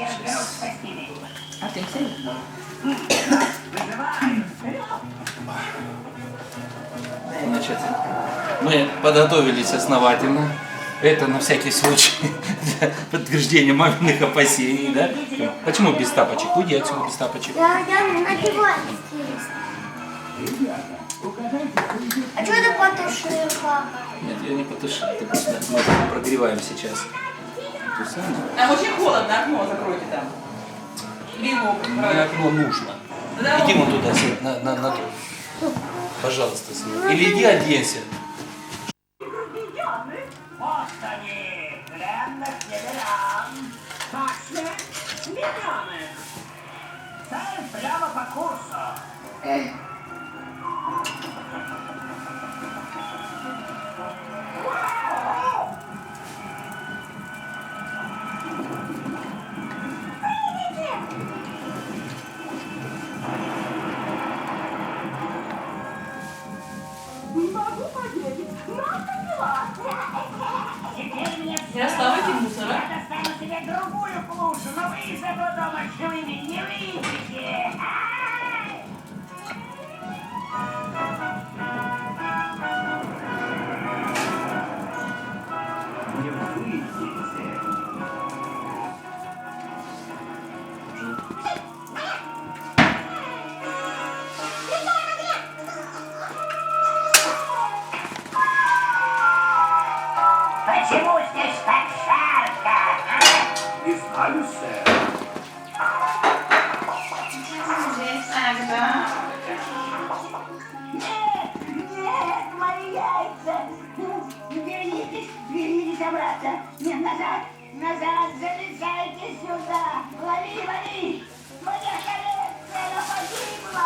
А ты все? Значит, мы подготовились основательно. Это на всякий случай для подтверждения маминых опасений, да? Почему без тапочек? Уйди отсюда без тапочек. Я надеваю. А что ты потушил, папа? Нет, я не потушил. Ты просто мы прогреваем сейчас. Ту самую. Там очень холодно, окно закройте там. Либо Мне окно нужно. Иди вон туда, на ту. Пожалуйста, Сына. Или иди оденься. Вот они, пленных северян. Точно, легионы. Цель прямо по курсу. Могу поверить, но поняла. Теперь мне все Не расставайте мусора. Я достану себе другую клушу, но вы из этого дома живыми не выйдете. Не выйдете. Почему здесь так жарко, а? Не знаю, сэр. Нет, мои яйца. Вернитесь обратно. Нет, назад, залезайте сюда. Лови. Моя коллекция погибла.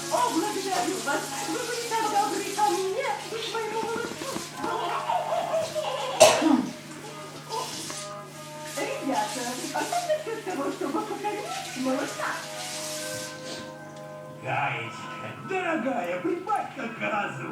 О, благодарю вас. Вы были так добры ко мне и к моему малышу. Ребята, а как насчет того, чтобы покормить малыша? Гаечка, дорогая, прибавь-ка газу.